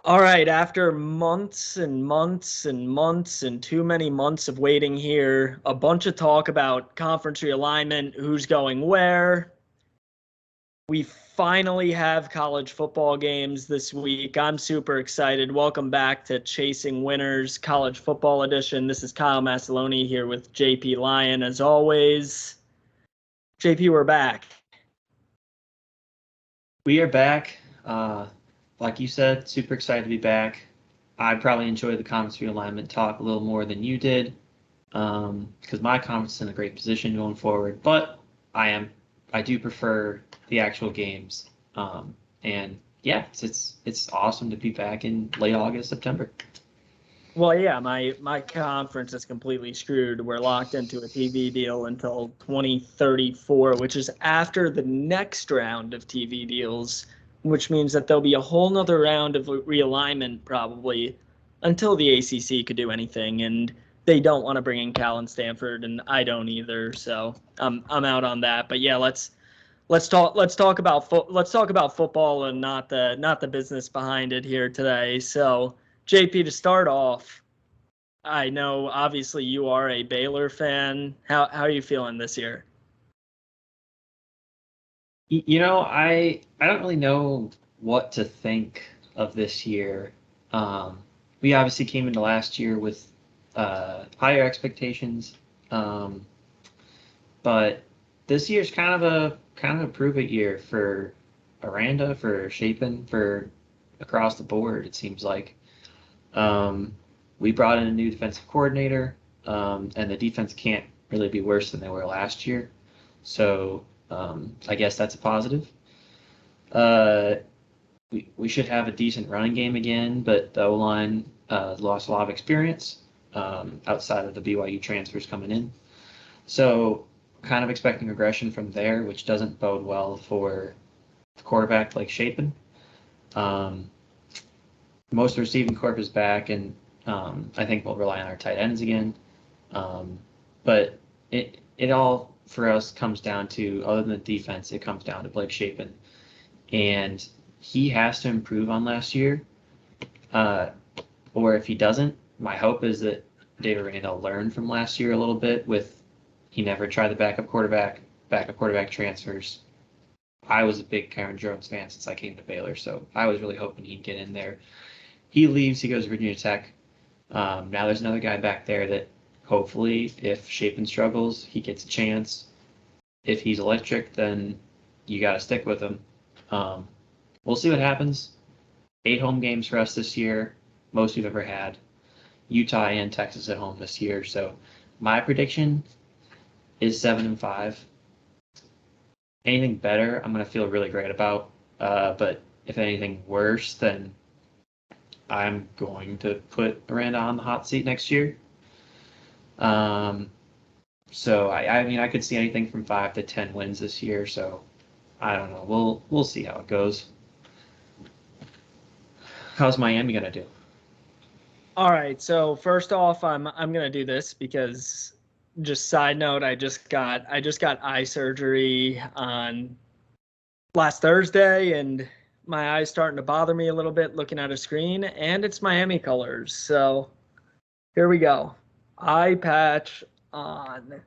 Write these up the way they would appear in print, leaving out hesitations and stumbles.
All right, after months and months and months and too many months of waiting here, a bunch of talk about conference realignment, who's going where. We finally have college football games this week. I'm super excited. Welcome back to Chasing Winners College Football Edition. This is Kyle Massaloni here with JP Lyon as always. JP, we're back. We are back. Like you said, super excited to be back. I probably enjoyed the conference realignment talk a little more than you did because my conference is in a great position going forward. But I do prefer the actual games. And yeah, it's awesome to be back in late August, September. Well, yeah, my conference is completely screwed. We're locked into a TV deal until 2034, which is after the next round of TV deals, which means that there'll be a whole nother round of realignment probably until the ACC could do anything. And they don't want to bring in Cal and Stanford, and I don't either. So I'm out on that. But yeah, let's talk about football and not the business behind it here today. So JP, to start off, I know obviously you are a Baylor fan. How are you feeling this year? I don't really know what to think of this year. We obviously came into last year with higher expectations, but this year's kind of a prove it year for Aranda, for Shapen, for across the board. It seems like. We brought in a new defensive coordinator, and the defense can't really be worse than they were last year. So I guess that's a positive. We should have a decent running game again, but the O-line lost a lot of experience outside of the BYU transfers coming in. So kind of expecting regression from there, which doesn't bode well for the quarterback like Shapen. Most receiving corp is back, and I think we'll rely on our tight ends again. But it all for us comes down to, other than the defense, it comes down to Blake Shapen, and he has to improve on last year. Or if he doesn't, my hope is that David Aranda will learn from last year a little bit. With he never tried the backup quarterback transfers. I was a big Karen Jones fan since I came to Baylor, so I was really hoping he'd get in there. He leaves, he goes to Virginia Tech. Now there's another guy back there that hopefully, if Shapen struggles, he gets a chance. If he's electric, then you got to stick with him. We'll see what happens. 8 home games for us this year, most we've ever had. Utah and Texas at home this year. So my prediction is 7-5. Anything better, I'm going to feel really great about. But if anything worse, then I'm going to put Aranda on the hot seat next year. So I mean, I could see anything from 5 to 10 wins this year. So I don't know. We'll see how it goes. How's Miami gonna do? All right. So first off, I'm gonna do this because, just side note, I just got eye surgery on last Thursday, and my eye's starting to bother me a little bit looking at a screen, and it's Miami colors. So here we go. Eye patch on.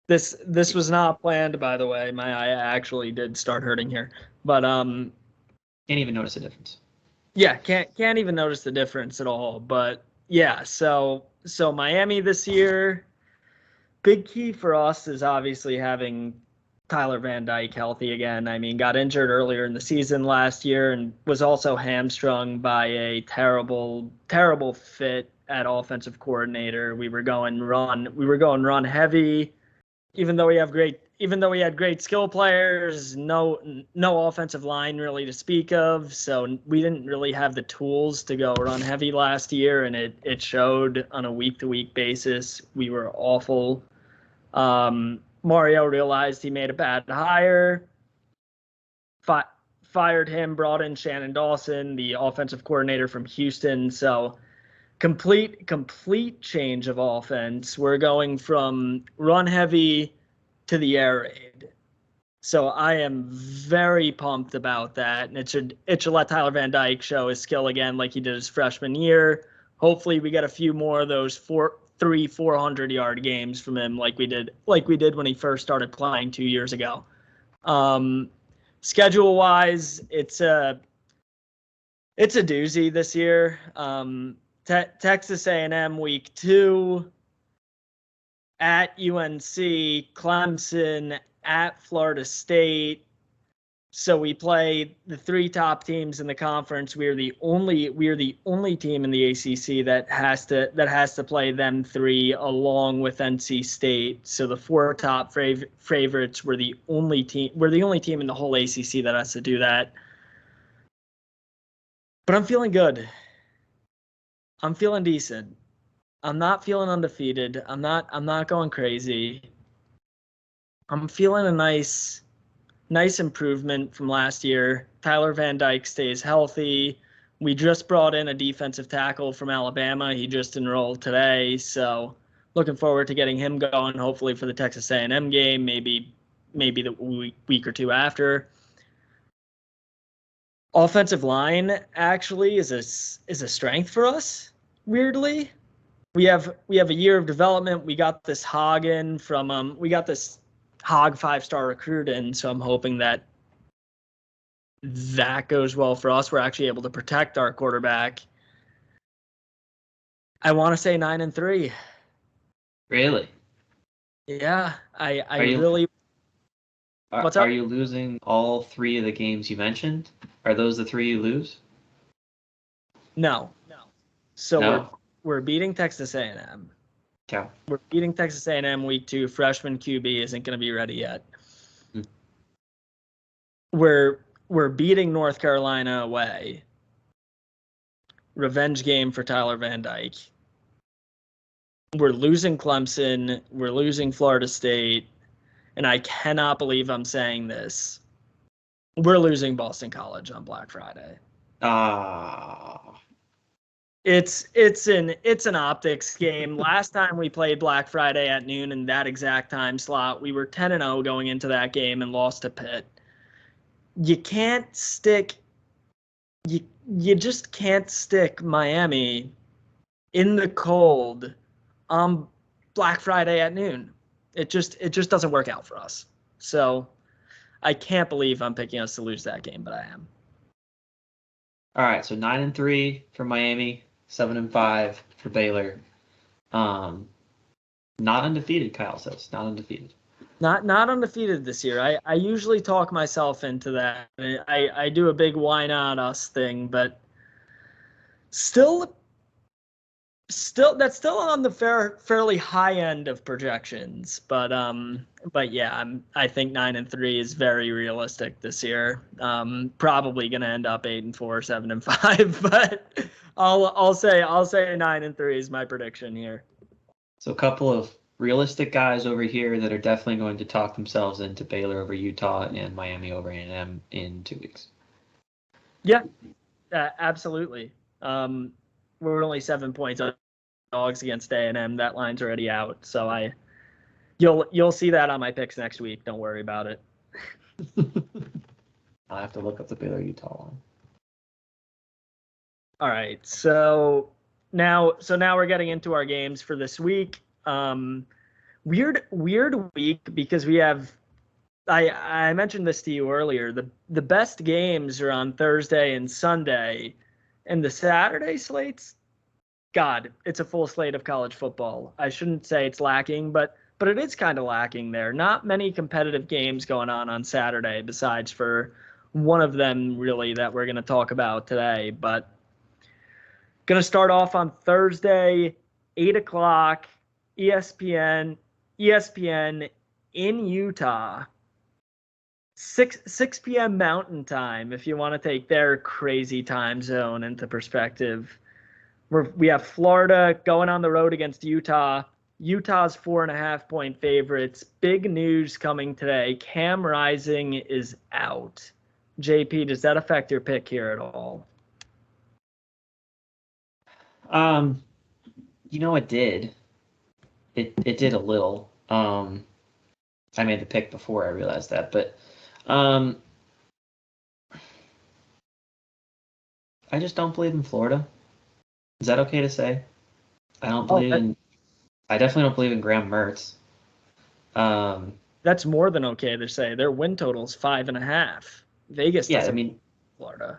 This was not planned, by the way. My eye actually did start hurting here, but Can't even notice a difference. yeah, can't even notice the difference at all. But yeah, so Miami this year, big key for us is obviously having Tyler Van Dyke healthy again. I mean, got injured earlier in the season last year and was also hamstrung by a terrible fit at offensive coordinator. We were going run heavy, even though we had great skill players, no offensive line really to speak of. So we didn't really have the tools to go run heavy last year, and it showed on a week-to-week basis. We were awful. Mario realized he made a bad hire, fired him, brought in Shannon Dawson, the offensive coordinator from Houston. So complete change of offense. We're going from run heavy to the air raid. So I am very pumped about that. And it should let Tyler Van Dyke show his skill again like he did his freshman year. Hopefully we get a few more of those 400-yard games from him like we did when he first started playing 2 years ago. Schedule wise, it's a doozy this year. Texas A&M week 2 at UNC, Clemson at Florida State. So we play the 3 top teams in the conference. We are the only team in the ACC that has to play them 3 along with NC State. So the 4 top favorites were the only team. We're the only team in the whole ACC that has to do that. But I'm feeling good. I'm feeling decent. I'm not feeling undefeated. I'm not going crazy. I'm feeling a nice improvement from last year. Tyler Van Dyke stays healthy. We just brought in a defensive tackle from Alabama. He just enrolled today, so looking forward to getting him going. Hopefully for the Texas A&M game, maybe the week or 2 after. Offensive line actually is a strength for us. Weirdly, we have a year of development. We got this Hog 5-star recruit in, so I'm hoping that goes well for us. We're actually able to protect our quarterback. I want to say 9-3. Really? Yeah, I really. What's up? Are you losing all 3 of the games you mentioned? Are those the 3 you lose? No. So No? we're beating Texas A&M. Okay. We're beating Texas A&M week 2. Freshman QB isn't going to be ready yet. We're beating North Carolina away. Revenge game for Tyler Van Dyke. We're losing Clemson. We're losing Florida State. And I cannot believe I'm saying this. We're losing Boston College on Black Friday. It's an optics game. Last time we played Black Friday at noon in that exact time slot, we were 10-0 going into that game and lost to Pitt. You just can't stick Miami in the cold on Black Friday at noon. It just doesn't work out for us. So I can't believe I'm picking us to lose that game, but I am. All right, so 9-3 for Miami, 7-5 for Baylor. Not undefeated, Kyle says. Not undefeated. Not undefeated this year. I usually talk myself into that. I do a big why not us thing, but still that's still on the fairly high end of projections. But yeah, I think 9-3 is very realistic this year. Probably gonna end up 8-4, 7-5, but I'll say 9-3 is my prediction here. So a couple of realistic guys over here that are definitely going to talk themselves into Baylor over Utah and Miami over A&M in 2 weeks. Yeah, absolutely. We're only 7 points dogs against A&M. That line's already out, so you'll see that on my picks next week. Don't worry about it. I'll have to look up the Baylor Utah one. All right, so now we're getting into our games for this week. Weird week because we have. I mentioned this to you earlier. The best games are on Thursday and Sunday, and the Saturday slates. God, it's a full slate of college football. I shouldn't say it's lacking, but it is kind of lacking there. Not many competitive games going on Saturday, besides for one of them really that we're going to talk about today. But going to start off on Thursday, 8 o'clock, ESPN in Utah. 6 p.m. Mountain Time, if you want to take their crazy time zone into perspective. We have Florida going on the road against Utah. Utah's 4.5-point favorites. Big news coming today. Cam Rising is out. JP, does that affect your pick here at all? It did. It did a little. I made the pick before I realized that, but I just don't believe in Florida. Is that okay to say? I don't Oh, believe in. I definitely don't believe in Graham Mertz. that's more than okay to say. Their win total's 5.5. Vegas Yeah, I doesn't mean, Florida.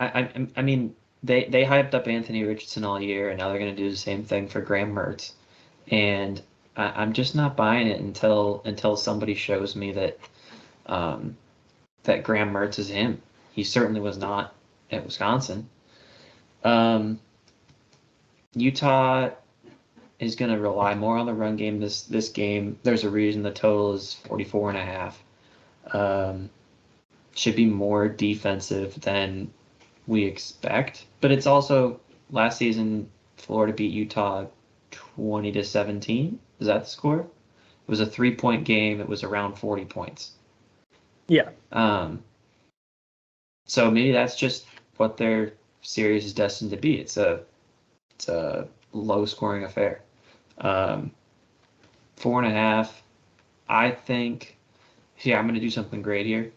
I mean, they hyped up Anthony Richardson all year, and now they're going to do the same thing for Graham Mertz, and I'm just not buying it until somebody shows me that that Graham Mertz is him. He certainly was not at Wisconsin. Utah is going to rely more on the run game this game. There's a reason the total is 44.5. Should be more defensive than we expect, but it's also last season Florida beat Utah 20-17. Is that the score? It was a 3-point game. It was around 40 points. Yeah. So maybe that's just what their series is destined to be. It's a low scoring affair. 4.5. I think. Yeah, I'm going to do something great here.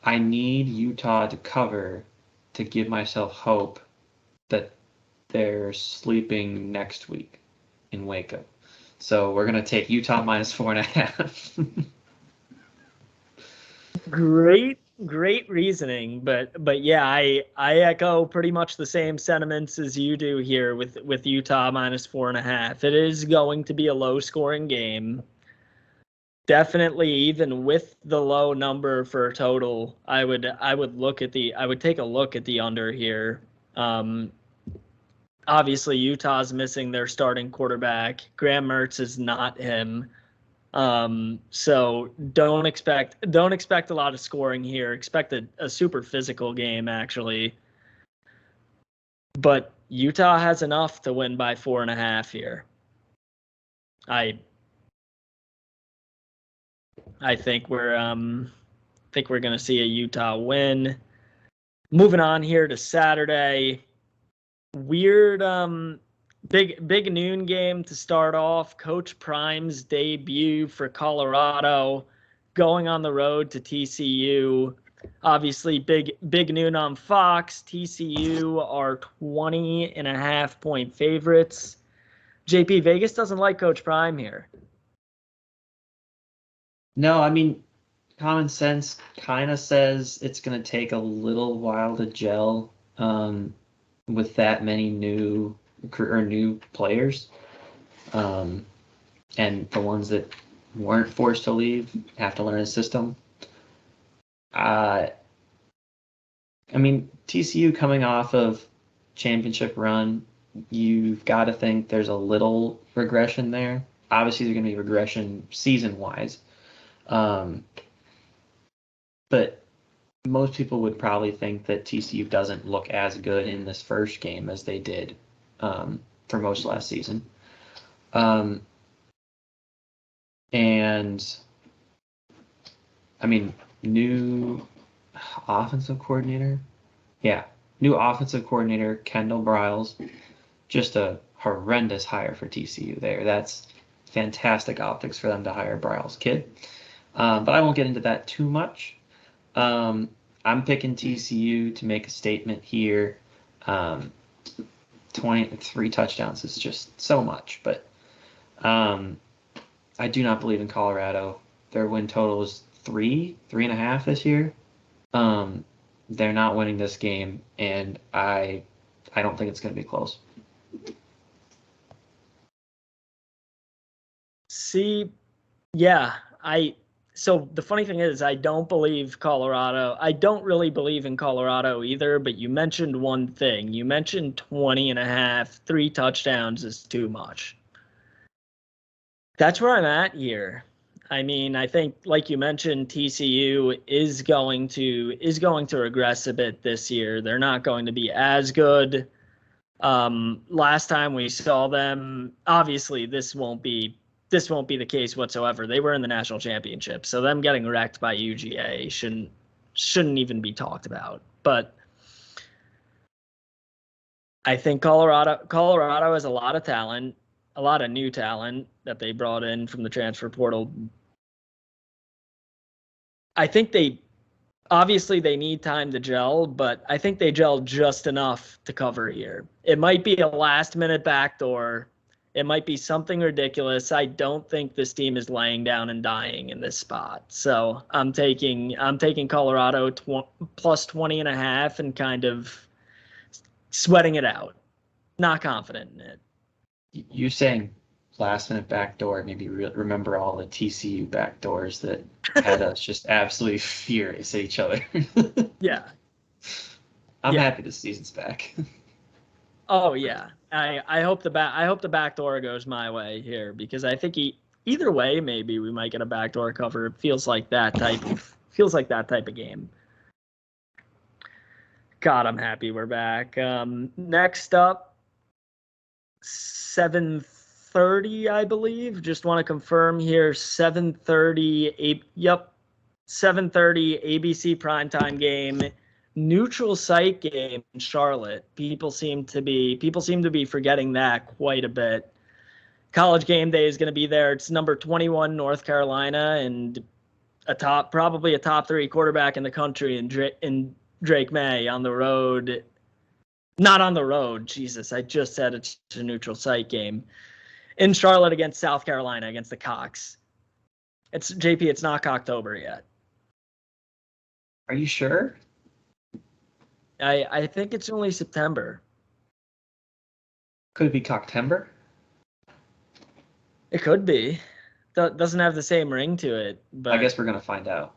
I need Utah to cover to give myself hope that they're sleeping next week in Waco. So we're going to take Utah -4.5. Great reasoning, but yeah, I echo pretty much the same sentiments as you do here with Utah -4.5. It is going to be a low scoring game. Definitely, even with the low number for total, I would take a look at the under here. Obviously, Utah's missing their starting quarterback. Graham Mertz is not him. So don't expect a lot of scoring here. Expect a super physical game, actually. But Utah has enough to win by 4.5 here. I think we're going to see a Utah win. Moving on here to Saturday. Weird big noon game to start off. Coach Prime's debut for Colorado, going on the road to TCU. Obviously, big noon on Fox. TCU are 20.5-point favorites. JP, Vegas doesn't like Coach Prime here. No, I mean, common sense kind of says it's going to take a little while to gel with that many new players. And the ones that weren't forced to leave have to learn a system. I mean, TCU coming off of championship run, you've got to think there's a little regression there. Obviously, there's going to be regression season-wise. But most people would probably think that TCU doesn't look as good in this first game as they did for most last season. And I mean, new offensive coordinator. Yeah, new offensive coordinator, Kendall Briles. Just a horrendous hire for TCU there. That's fantastic optics for them to hire Briles' kid. But I won't get into that too much. I'm picking TCU to make a statement here. 23 touchdowns is just so much, but I do not believe in Colorado. Their win total is 3.5 this year. They're not winning this game, and I don't think it's going to be close. See, yeah, so the funny thing is, I don't believe Colorado. I don't really believe in Colorado either, but you mentioned one thing. You mentioned 20.5, 3 touchdowns is too much. That's where I'm at here. I mean, I think, like you mentioned, TCU is going to regress a bit this year. They're not going to be as good. Last time we saw them, obviously this won't be the case whatsoever. They were in the national championship, so them getting wrecked by UGA shouldn't even be talked about. But I think Colorado has a lot of talent, a lot of new talent that they brought in from the transfer portal. I think obviously they need time to gel, but I think they gel just enough to cover here. It might be a last minute backdoor. It might be something ridiculous. I don't think this team is laying down and dying in this spot. So I'm taking Colorado plus 20.5 and kind of sweating it out. Not confident in it. You saying last minute backdoor made me remember all the TCU backdoors that had us just absolutely furious at each other. Yeah. I'm happy the season's back. Oh yeah. I hope the back door goes my way here, because I think either way maybe we might get a backdoor cover. It feels like that type of game. God, I'm happy we're back. Next up, 7:30, I believe. Just want to confirm here, 7:30. Yep, 7:30 ABC primetime game. Neutral site game in Charlotte. People seem to be forgetting that quite a bit. College game day is going to be there. It's number 21 North Carolina and probably a top 3 quarterback in the country in Drake May on the road. Not on the road. Jesus, I just said it's a neutral site game in Charlotte against South Carolina, against the Cox. It's JP. It's not Cocktober yet. Are you sure? I think it's only September. Could it be Cocktember? It could be. Doesn't have the same ring to it. But I guess we're gonna find out.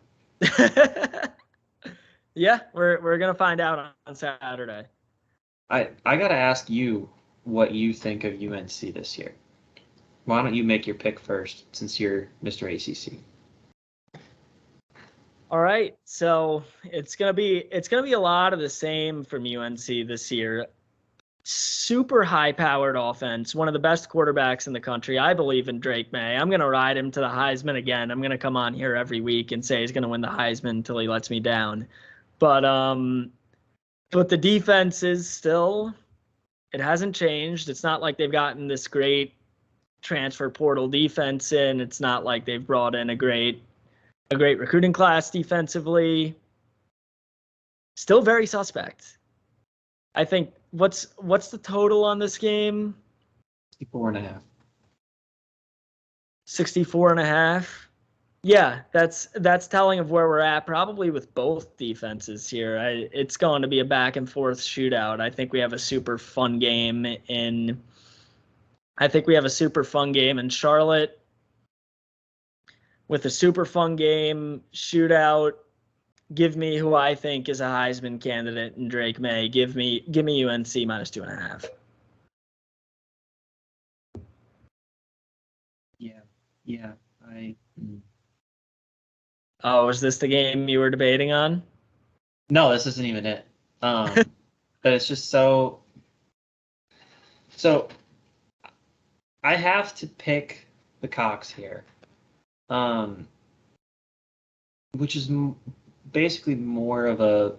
Yeah, we're gonna find out on Saturday. I gotta ask you what you think of UNC this year. Why don't you make your pick first, since you're Mr. ACC? All right, so it's gonna be a lot of the same from UNC this year. Super high-powered offense, one of the best quarterbacks in the country. I believe in Drake May. I'm gonna ride him to the Heisman again. I'm gonna come on here every week and say he's gonna win the Heisman until he lets me down. But the defense is still, it hasn't changed. It's not like they've gotten this great transfer portal defense in. It's not like they've brought in a great recruiting class defensively. Still very suspect. I think what's the total on this game? 64.5. 64.5. Yeah, that's telling of where we're at, probably with both defenses here. It's going to be a back and forth shootout. I think we have a super fun game in Charlotte with a super fun game shootout. Give me who I think is a Heisman candidate in Drake May. Give me UNC minus 2.5. Yeah. Oh, is this the game you were debating on? No, this isn't even it. But it's just so. I have to pick the Cox here, which is basically more of a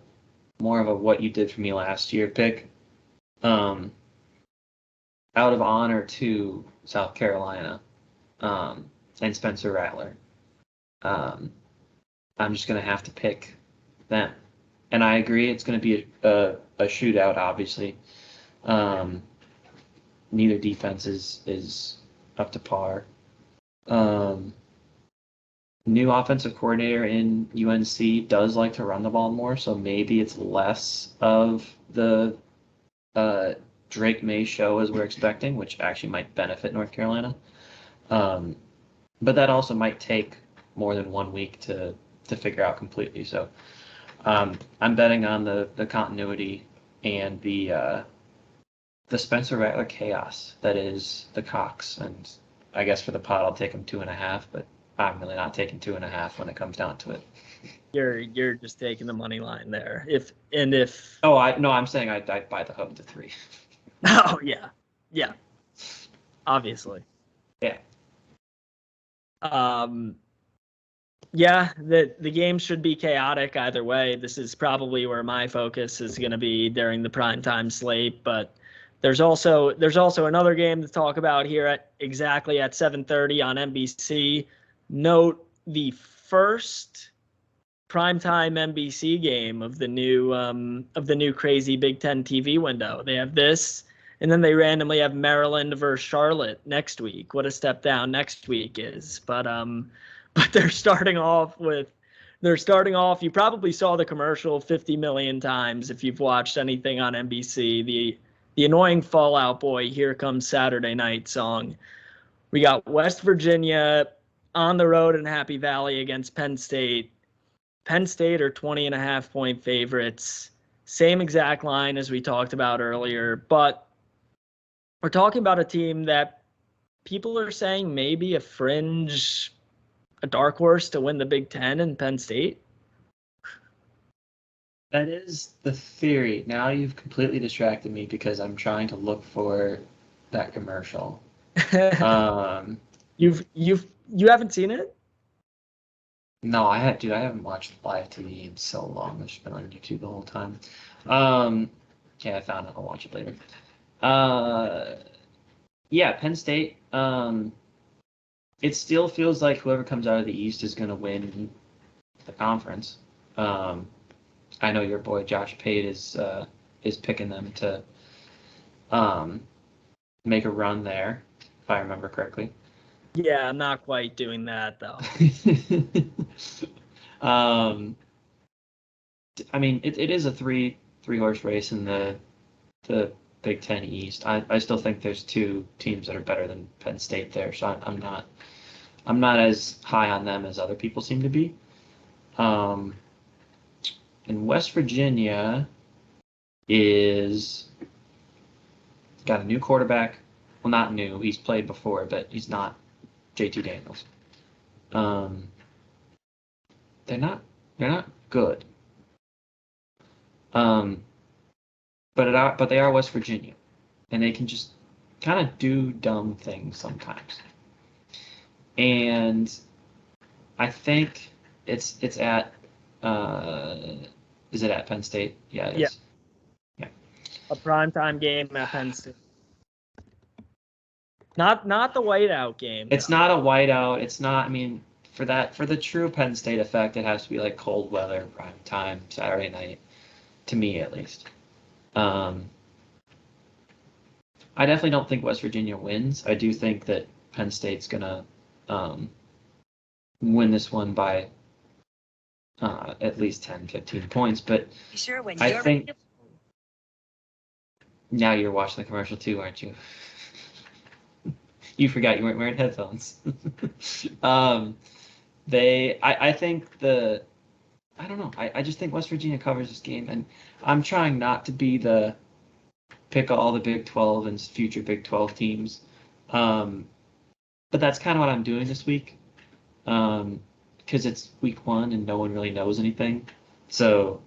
what you did for me last year pick. Out of honor to South Carolina, and Spencer Rattler. I'm just going to have to pick them. And I agree it's going to be a shootout, obviously. Neither defense is up to par. New offensive coordinator in UNC does like to run the ball more, so maybe it's less of the Drake May show as we're expecting, which actually might benefit North Carolina. But that also might take more than 1 week to figure out completely. So I'm betting on the continuity and the Spencer Rattler chaos that is the Cox. And I guess for the pot, I'll take him 2.5, but I'm really not taking 2.5 when it comes down to it. You're just taking the money line there. I'm saying I'd buy the hook to 3. Oh yeah, obviously. Yeah. Yeah, the game should be chaotic either way. This is probably where my focus is going to be during the primetime slate, but there's also another game to talk about here at 7:30 on NBC. Note the first primetime NBC game of the new crazy Big Ten TV window. They have this, and then they randomly have Maryland versus Charlotte next week. What a step down next week is. But they're starting off. You probably saw the commercial 50 million times if you've watched anything on NBC. The annoying Fall Out Boy, Here Comes Saturday Night song. We got West Virginia on the road in Happy Valley against Penn State. Penn State are 20.5-point favorites. Same exact line as we talked about earlier, but we're talking about a team that people are saying maybe a dark horse to win the Big Ten in Penn State. That is the theory. Now you've completely distracted me because I'm trying to look for that commercial. You haven't seen it? No, I haven't watched live TV in so long. I've just been on YouTube the whole time. Yeah, I found it. I'll watch it later. Yeah, Penn State. It still feels like whoever comes out of the East is going to win the conference. I know your boy Josh Pate is picking them to make a run there, if I remember correctly. Yeah, I'm not quite doing that though. I mean, it is a three horse race in the Big Ten East. I still think there's two teams that are better than Penn State there, so I'm not as high on them as other people seem to be. And West Virginia is got a new quarterback. Well, not new. He's played before, but he's not JT Daniels. They're not good. But they are West Virginia, and they can just kind of do dumb things sometimes. And I think it's at is it at Penn State? Yeah, it is. Yeah. A primetime game at Penn State. Not the whiteout game. It's not a whiteout. It's not. I mean, for the true Penn State effect, it has to be like cold weather, prime time, Saturday night. To me, at least. I definitely don't think West Virginia wins. I do think that Penn State's gonna win this one by at least 10, 15 points. But I think now you're watching the commercial too, aren't you? You forgot you weren't wearing headphones. I think I don't know. I just think West Virginia covers this game, and I'm trying not to be the pick all the Big 12 and future Big 12 teams. But that's kind of what I'm doing this week. Because it's week 1 and no one really knows anything. So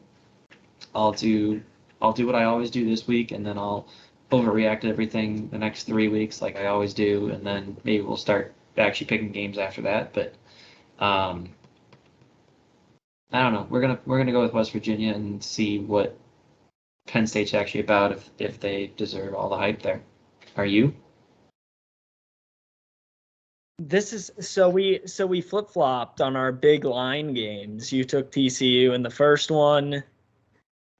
I'll do what I always do this week, and then I'll overreact to everything the next 3 weeks like I always do, and then maybe we'll start actually picking games after that. But I don't know. We're gonna go with West Virginia and see what Penn State's actually about, if they deserve all the hype there. Are you? This is so we flip-flopped on our big line games. You took TCU in the first one.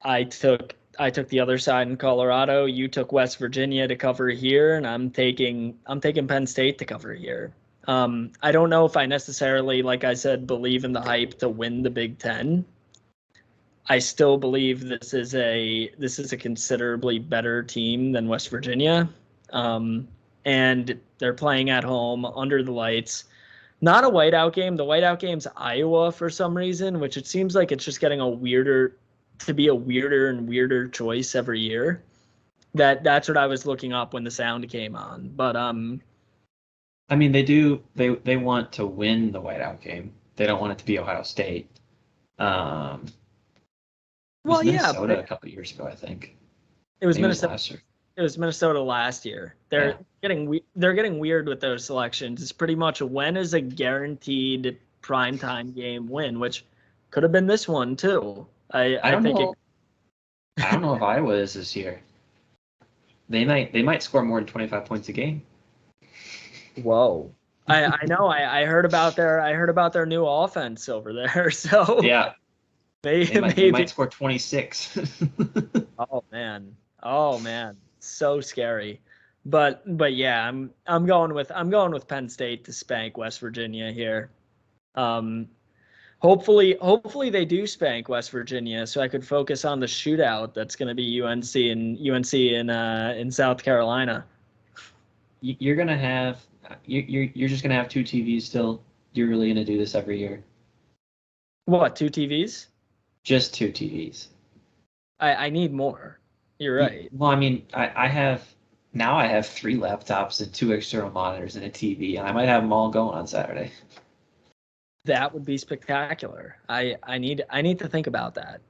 I took the other side in Colorado. You took West Virginia to cover here, and I'm taking Penn State to cover here. I don't know if I necessarily, like I said, believe in the hype to win the Big Ten. I still believe this is a considerably better team than West Virginia. And they're playing at home under the lights. Not a whiteout game. The whiteout game's Iowa for some reason, which it seems like it's just getting a weirder and weirder choice every year. That's what I was looking up when the sound came on. But I mean, they want to win the whiteout game. They don't want it to be Ohio State. Minnesota a couple of years ago, I think. It was Minnesota. It was Minnesota last year. They're getting weird with those selections. It's pretty much when is a guaranteed primetime game win, which could have been this one too. I don't know if Iowa is this year. They might score more than 25 points a game. Whoa. I know. I heard about their new offense over there. So yeah, Maybe, They maybe. might score 26. Oh man, so scary. But yeah, I'm going with Penn State to spank West Virginia here. Um, hopefully they do spank West Virginia, so I could focus on the shootout that's going to be UNC in South Carolina. You're gonna have you're just gonna have two TVs still. You're really gonna do this every year? What, two TVs? Just two TVs. I need more. You're right. Well, I mean, I have three laptops and two external monitors and a TV, and I might have them all going on Saturday. That would be spectacular. I need to think about that.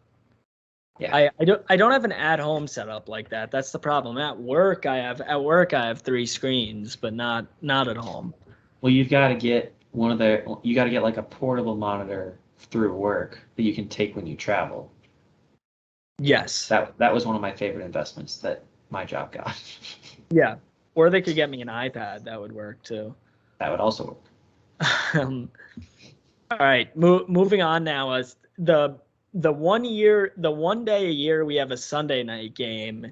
Yeah. I don't have an at-home setup like that. That's the problem. At work I have three screens, but not at home. Well, you got to get like a portable monitor through work that you can take when you travel. Yes. That was one of my favorite investments that my job got. Yeah. Or they could get me an iPad. That would work too. That would also work. All right. Moving on now. As the 1 day a year we have a Sunday night game.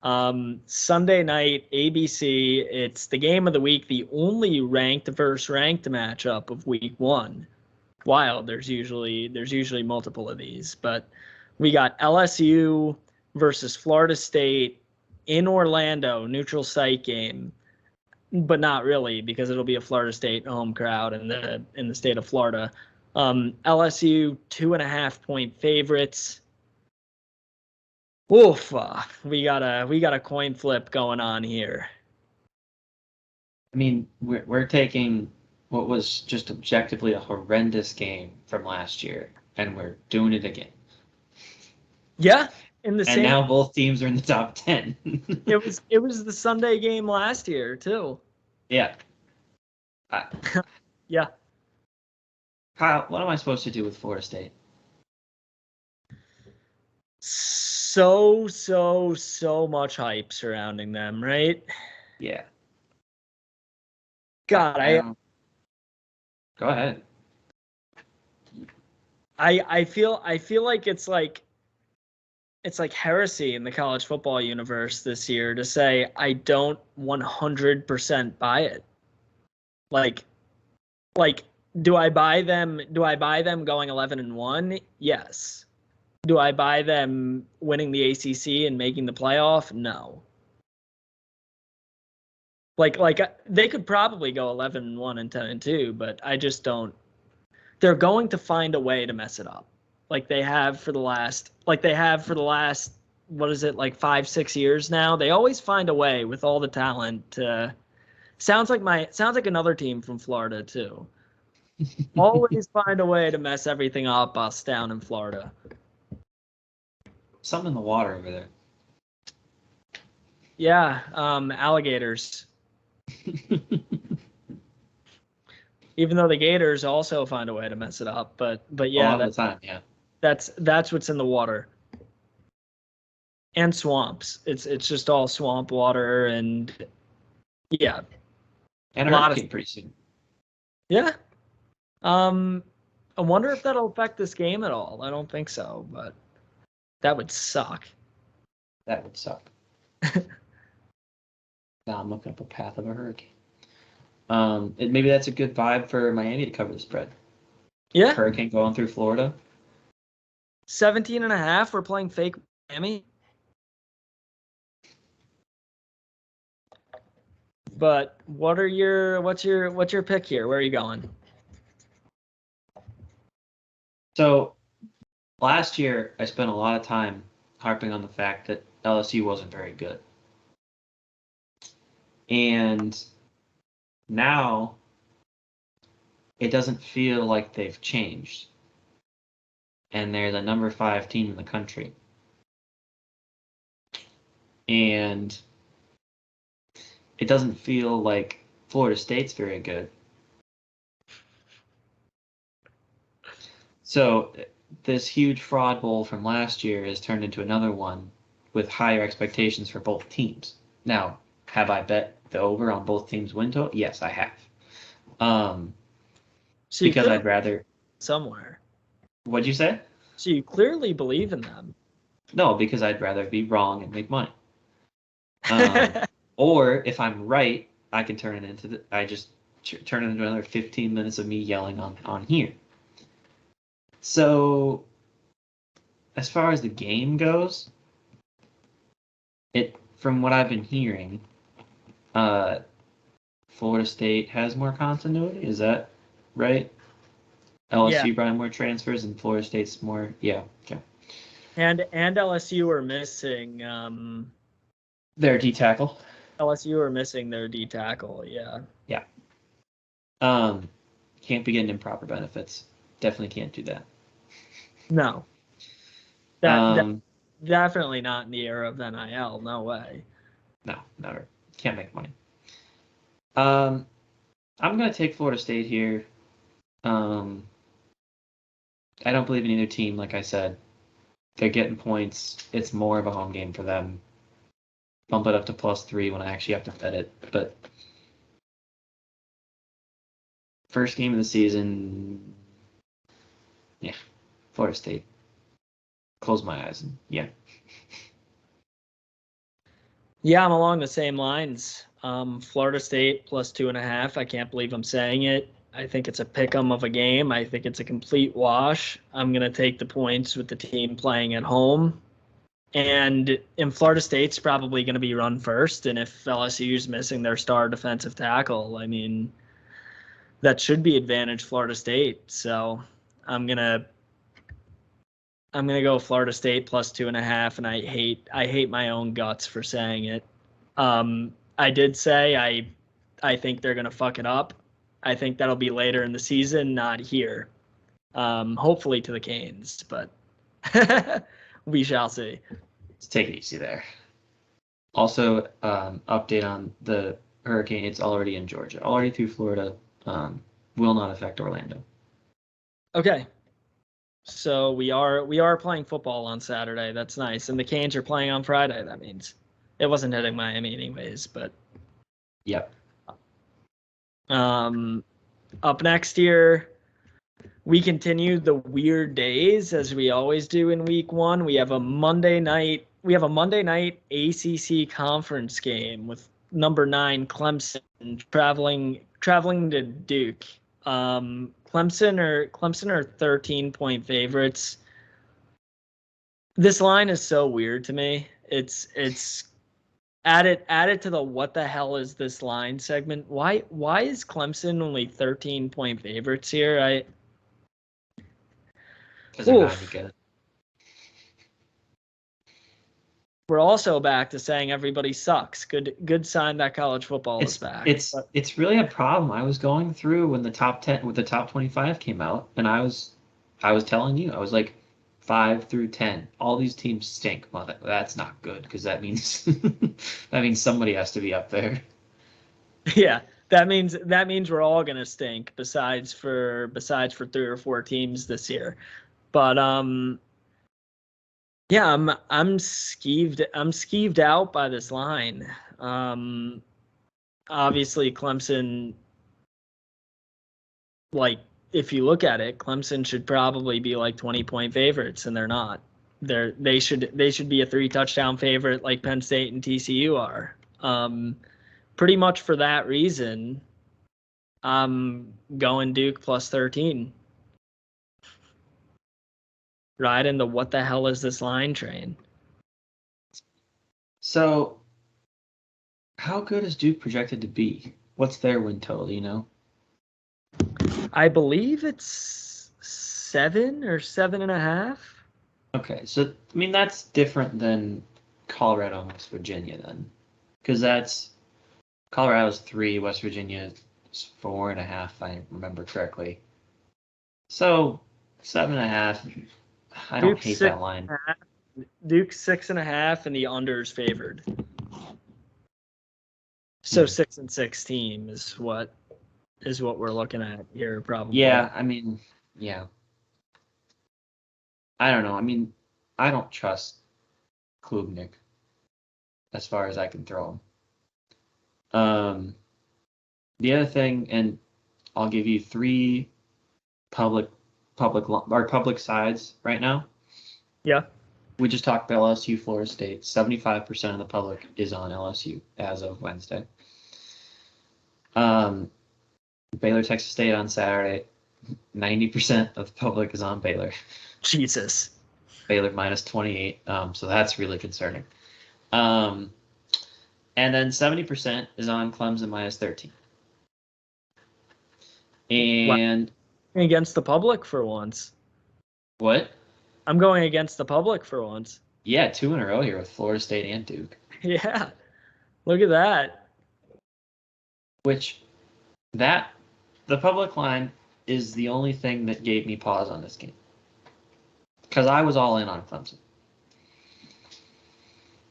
Sunday night ABC. It's the game of the week. The only ranked versus ranked matchup of week 1. Wild. There's usually multiple of these, but we got LSU versus Florida State in Orlando, neutral site game, but not really because it'll be a Florida State home crowd in the state of Florida. LSU 2.5-point favorites. Oof, we got a coin flip going on here. I mean, we're taking what was just objectively a horrendous game from last year, and we're doing it again. Yeah, and now both teams are in the top 10. It was the Sunday game last year too. Yeah. Yeah. Kyle, what am I supposed to do with Florida State? So much hype surrounding them, right? Yeah. God, Go ahead. I feel like it's like heresy in the college football universe this year to say I don't 100% buy it. Like do I buy them going 11-1? Yes. Do I buy them winning the ACC and making the playoff? No. Like they could probably go 11-1 and 10-2, but I just don't. They're going to find a way to mess it up. Like they have for the last what is it, like 5-6 years now? They always find a way with all the talent to sounds like another team from Florida too. Always find a way to mess everything up us down in Florida. Something in the water over there. Yeah, alligators. Even though the Gators also find a way to mess it up, but yeah, all the time, yeah. That's what's in the water. And swamps. It's just all swamp water and yeah. And a hurricane pretty soon. Yeah. I wonder if that'll affect this game at all. I don't think so, but that would suck. That would suck. Now I'm looking up a path of a hurricane. Maybe that's a good vibe for Miami to cover the spread. Yeah. Hurricane going through Florida. 17.5. We're playing fake Miami. But what's your pick here? Where are you going? So last year I spent a lot of time harping on the fact that LSU wasn't very good. And now it doesn't feel like they've changed. And they're the number 5 team in the country. And it doesn't feel like Florida State's very good. So this huge fraud bowl from last year has turned into another one with higher expectations for both teams. Now, have I bet the over on both teams' win total? Yes, I have. Because I'd rather somewhere. What'd you say? So you clearly believe in them. No, because I'd rather be wrong and make money. Or if I'm right, I can turn it into turn it into another 15 minutes of me yelling on here. So as far as the game goes, from what I've been hearing, Florida State has more continuity. Is that right? LSU brought more transfers and Florida State's more. Yeah. Okay. And LSU are missing their D tackle. LSU are missing their D tackle. Yeah. Yeah. Can't be getting improper benefits. Definitely can't do that. No. Definitely not in the era of NIL. No way. No, never. Can't make money. I'm gonna take Florida State here. I don't believe in either team. Like I said, they're getting points. It's more of a home game for them. Bump it up to +3 when I actually have to bet it. But first game of the season, yeah, Florida State. Close my eyes and yeah. Yeah, I'm along the same lines. Florida State +2.5. I can't believe I'm saying it. I think it's a pick'em of a game. I think it's a complete wash. I'm going to take the points with the team playing at home. And in Florida State's probably going to be run first. And if LSU's missing their star defensive tackle, I mean, that should be advantage Florida State. So I'm gonna go Florida State +2.5, and I hate my own guts for saying it. I did say I think they're gonna fuck it up. I think that'll be later in the season, not here. Hopefully to the Canes, but we shall see. Let's take it easy there. Also, update on the hurricane. It's already in Georgia, already through Florida. Will not affect Orlando. Okay. So we are playing football on Saturday. That's nice. And the Canes are playing on Friday. That means it wasn't hitting Miami anyways, but yep. Up next here, we continue the weird days as we always do in week 1. We have a Monday night ACC conference game with number 9 Clemson traveling to Duke. Clemson are 13-point favorites. This line is so weird to me. It's add it to the what the hell is this line segment. Why is Clemson only 13-point favorites here? Because they're not any good. We're also back to saying everybody sucks. Good sign that college football is back. It's really a problem. I was going through when the top 10 with the top 25 came out, and I was telling you, I was like 5 through 10. All these teams stink. Well, that's not good because that means that means somebody has to be up there. Yeah, that means we're all gonna stink besides for 3 or 4 teams this year. But yeah, I'm skeeved out by this line. Obviously Clemson, like if you look at it, Clemson should probably be like 20-point favorites, and they're not. They should be a 3-touchdown favorite like Penn State and TCU are. Pretty much for that reason, I'm going Duke +13. Riding the what the hell is this line train. So, how good is Duke projected to be? What's their win total, you know? I believe it's 7 or 7.5. Okay, so I mean that's different than Colorado and West Virginia then, because that's Colorado's 3, West Virginia is 4.5, if I remember correctly. So 7.5. I don't hate that line. Duke's 6.5, and the under's favored. So 6-6 team is what we're looking at here, probably. Yeah, I mean, yeah. I don't know. I mean, I don't trust Klubnik as far as I can throw him. The other thing, and I'll give you 3 public public sides right now. Yeah. We just talked about LSU, Florida State. 75% of the public is on LSU as of Wednesday. Baylor, Texas State on Saturday. 90% of the public is on Baylor. Jesus. Baylor minus 28. So that's really concerning. And then 70% is on Clemson minus 13. And against the public for once. What? I'm going against the public for once. Yeah, 2 in a row here with Florida State and Duke. Yeah. Look at that. The public line is the only thing that gave me pause on this game. Because I was all in on Clemson.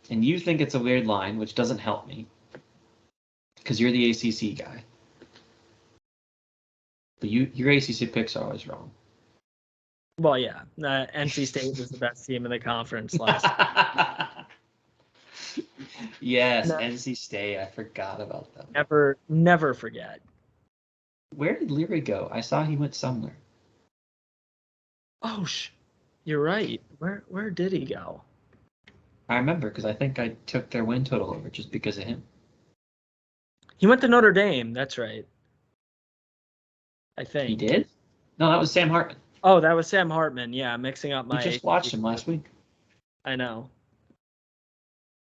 And you think it's a weird line, which doesn't help me. Because you're the ACC guy. But your ACC picks are always wrong. Well, yeah. NC State was the best team in the conference last Yes, no. NC State. I forgot about them. Never forget. Where did Leary go? I saw he went somewhere. Oh, you're right. Where did he go? I remember because I think I took their win total over just because of him. He went to Notre Dame. That's right. I think. He did? No, that was Sam Hartman. Oh, that was Sam Hartman. Yeah, mixing up my... We just watched him last week. I know.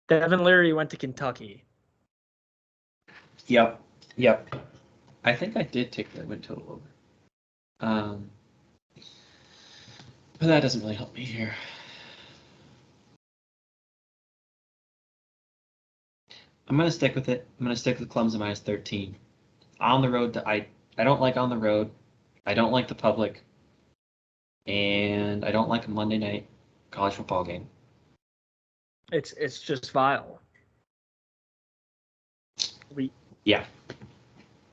Devin Leary went to Kentucky. Yep. I think I did take their win total over. But that doesn't really help me here. I'm going to stick with it. I'm going to stick with Clemson minus 13. On the road, I don't like on the road. I don't like the public. And I don't like a Monday night college football game. It's just vile.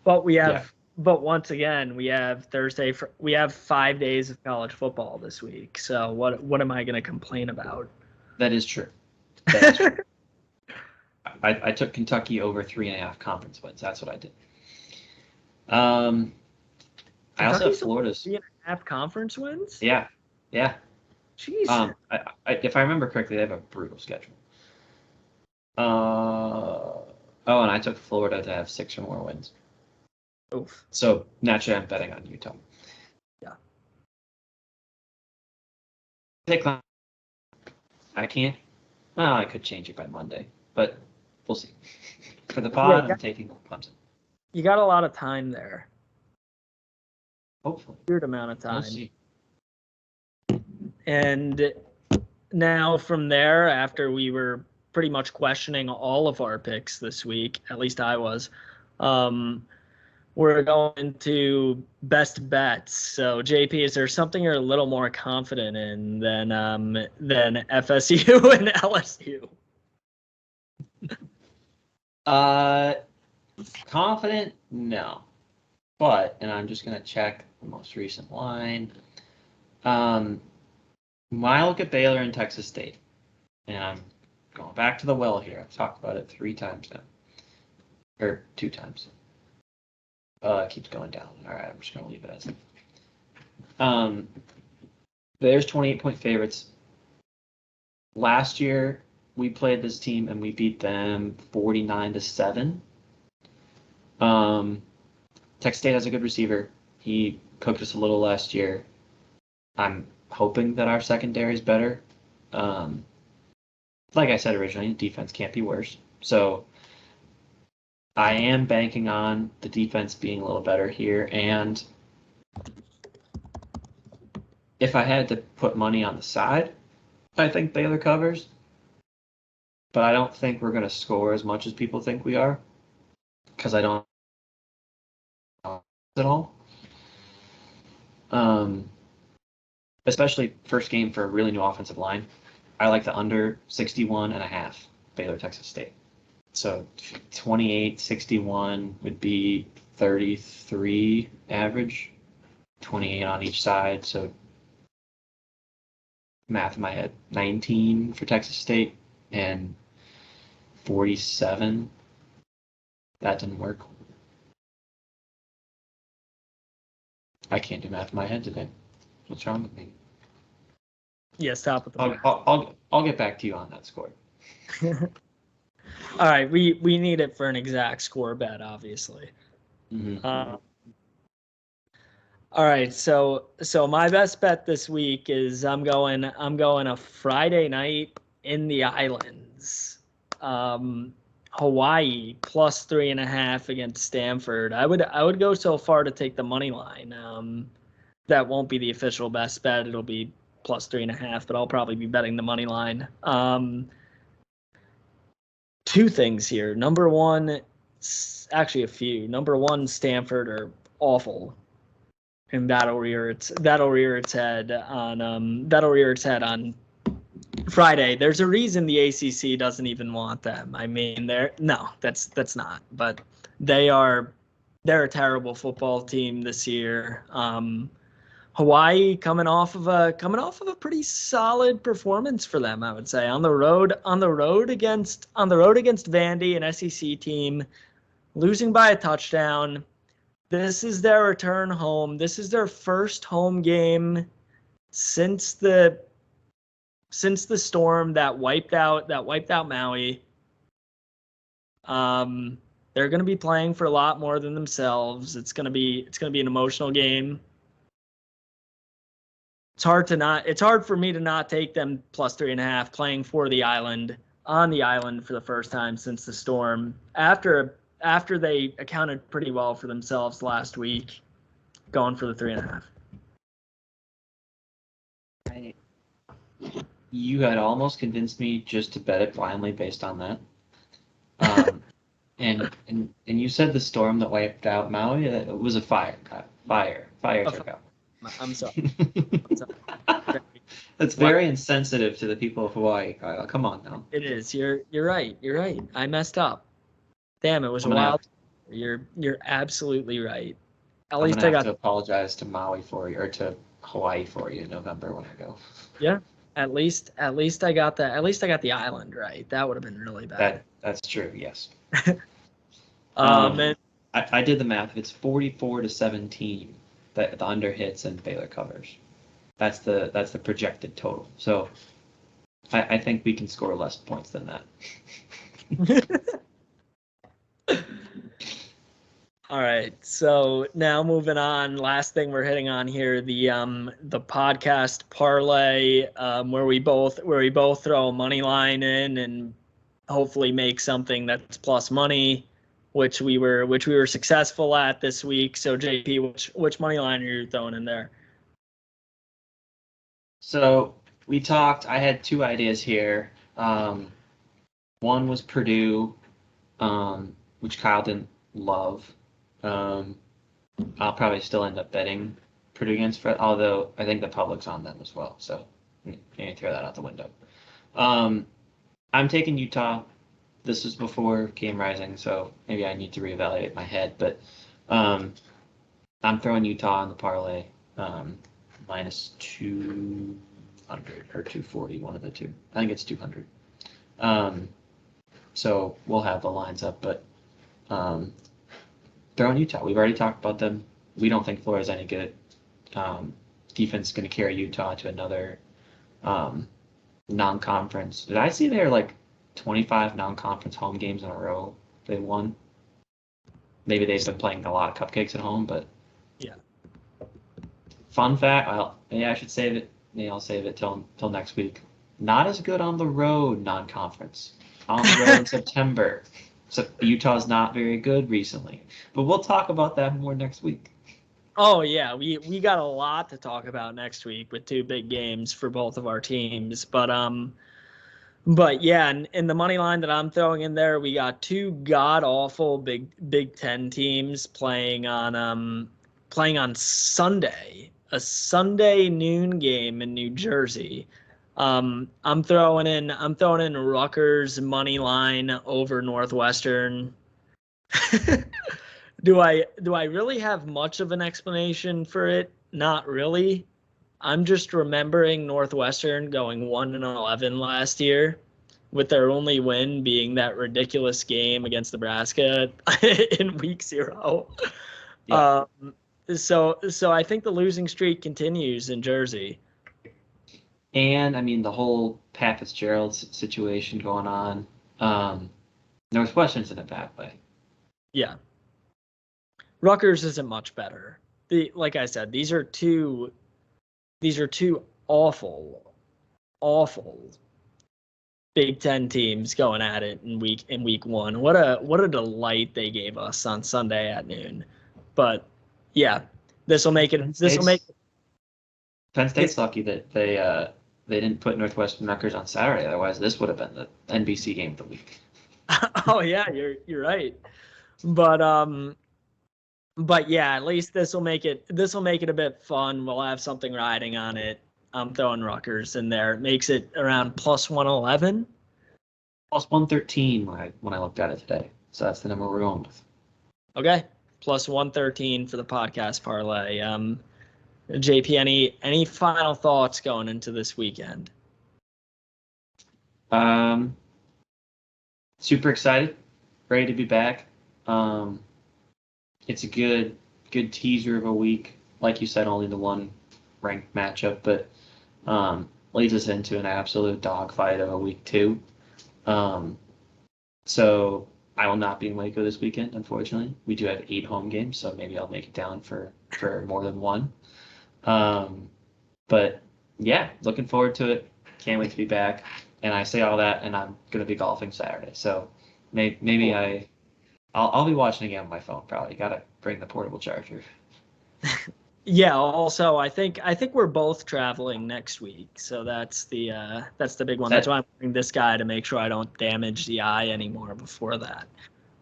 But we have but once again we have Thursday we have 5 days of college football this week. So what am I going to complain about? That is true. I took Kentucky over 3.5 conference wins. That's what I did. I also have Florida's 3.5 conference wins. Yeah. Jeez. If I remember correctly, they have a brutal schedule. And I took Florida to have 6 or more wins. Oof. So naturally, I'm betting on Utah. Yeah. I can't. Well, I could change it by Monday, but we'll see. For the pod, I'm taking Clemson. You got a lot of time there. Hopefully. Weird amount of time. We'll see. And now from there, after we were pretty much questioning all of our picks this week, at least I was, we're going to best bets. So, JP, is there something you're a little more confident in than FSU and LSU? Confident? No. But, and I'm just going to check the most recent line. When I look at Baylor and Texas State, and I'm going back to the well here. I've talked about it 3 times now. Or 2 times. It keeps going down. All right, I'm just going to leave it as it. There's 28-point favorites. Last year, we played this team and we beat them 49-7. Texas State has a good receiver. He cooked us a little last year. I'm hoping that our secondary is better. Like I said originally, defense can't be worse. So I am banking on the defense being a little better here. And if I had to put money on the side, I think Baylor covers. But I don't think we're going to score as much as people think we are. Because I don't at all. Especially first game for a really new offensive line. I like the under 61.5 Baylor, Texas State. So 28-61 would be 33 average, 28 on each side. So math in my head, 19 for Texas State and 47. That didn't work. I can't do math in my head today. What's wrong with me? Yeah, stop with the math. I'll get back to you on that score. All right, we need it for an exact score bet, obviously. Mm-hmm. All right, so my best bet this week is I'm going a Friday night in the islands. Hawaii plus 3.5 against Stanford. I would go so far to take the money line. That won't be the official best bet. It'll be plus 3.5, but I'll probably be betting the money line. Two things here. Number one, actually a few. Number one, Stanford are awful, and that'll rear its head on Friday. There's a reason the ACC doesn't even want them. I mean, that's not. But they're a terrible football team this year. Hawaii coming off of a pretty solid performance for them, I would say. On the road against Vandy, an SEC team, losing by a touchdown. This is their return home. This is their first home game since the storm that wiped out Maui. They're going to be playing for a lot more than themselves. It's going to be an emotional game. It's hard for me to not take them plus 3.5, playing for the island, on the island for the first time since the storm. After they accounted pretty well for themselves last week, going for the 3.5. You had almost convinced me just to bet it blindly based on that. And you said the storm that wiped out Maui, it was a fire took out. I'm sorry. That's very insensitive to the people of Hawaii, Kyle. Come on now. It is. You're right. I messed up. Damn, it was a wild. You're absolutely right. At least I got to apologize to Maui for you, or to Hawaii for you in November when I go. Yeah. At least I got that. At least I got the island right. That would have been really bad. That's true. Yes. And I did the math. If it's 44-17, that the under hits and Baylor covers. That's the projected total. So I think we can score less points than that. All right. So now moving on. Last thing we're hitting on here, the podcast parlay, where we both throw a money line in and hopefully make something that's plus money, which we were successful at this week. So JP, which money line are you throwing in there? So we talked. I had two ideas here. One was Purdue, which Kyle didn't love. I'll probably still end up betting Purdue against Fred, although I think the public's on them as well. So maybe throw that out the window. I'm taking Utah. This was before Game Rising, so maybe I need to reevaluate my head. But I'm throwing Utah on the parlay, minus 200 or 240, one of the two. I think it's 200. So we'll have the lines up, but throwing Utah. We've already talked about them. We don't think Florida's any good. Defense is going to carry Utah to another non-conference. Did I see they're like 25 non-conference home games in a row they won? Maybe they've been playing a lot of cupcakes at home, but yeah. Fun fact, maybe I should save it. Maybe I'll save it till next week. Not as good on the road non-conference. On the road in September. So Utah's not very good recently. But we'll talk about that more next week. Oh yeah, we got a lot to talk about next week with two big games for both of our teams. But yeah, in the money line that I'm throwing in there, we got two god awful Big Ten teams playing on Sunday, a Sunday noon game in New Jersey. I'm throwing in Rutgers money line over Northwestern. Do I really have much of an explanation for it? Not really. I'm just remembering Northwestern going 1-11 last year, with their only win being that ridiculous game against Nebraska in week 0. Yeah. So I think the losing streak continues in Jersey. And I mean the whole Pat Fitzgerald situation going on. Northwestern's in a bad way. Yeah. Rutgers isn't much better. Like I said, these are two awful Big Ten teams going at it in week one. What a delight they gave us on Sunday at noon. But yeah, this will make it. Penn State's lucky that they didn't put Northwestern Rutgers on Saturday. Otherwise, this would have been the NBC game of the week. Oh yeah, you're right. But yeah, at least this will make it a bit fun. We'll have something riding on it. I'm throwing Rutgers in there. It makes it around plus 111. Plus 113 when I looked at it today. So that's the number we're going with. Okay, plus 113 for the podcast parlay. JP, any final thoughts going into this weekend? Super excited, ready to be back. It's a good teaser of a week. Like you said, only the one ranked matchup, but leads us into an absolute dogfight of a week 2. So I will not be in Waco this weekend, unfortunately. We do have 8 home games, so maybe I'll make it down for more than one. But yeah, looking forward to it. Can't wait to be back. And I say all that, and I'm going to be golfing Saturday. So maybe I'll be watching again on my phone. Probably got to bring the portable charger. Yeah. Also, I think we're both traveling next week, so that's the big one. That's why I'm wearing this guy to make sure I don't damage the eye anymore before that.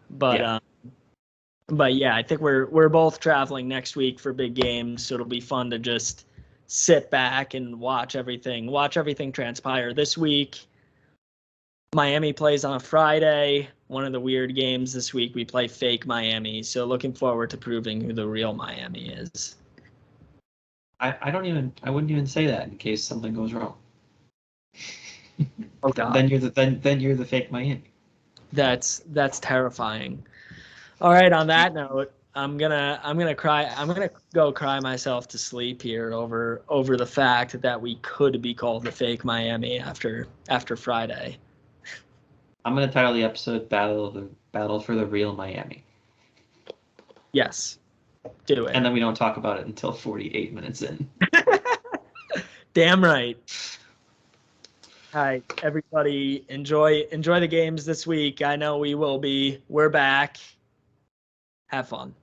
But yeah, I think we're both traveling next week for big games, so it'll be fun to just sit back and watch everything transpire this week. Miami plays on a Friday. One of the weird games this week, we play fake Miami. So looking forward to proving who the real Miami is. I wouldn't even say that in case something goes wrong. Oh God. Then you're the fake Miami. That's terrifying. All right, on that note, I'm gonna go cry myself to sleep here over the fact that we could be called the fake Miami after Friday. I'm gonna title the episode "Battle for the Real Miami." Yes, do it. And then we don't talk about it until 48 minutes in. Damn right. All right, everybody, enjoy the games this week. I know we will be. We're back. Have fun.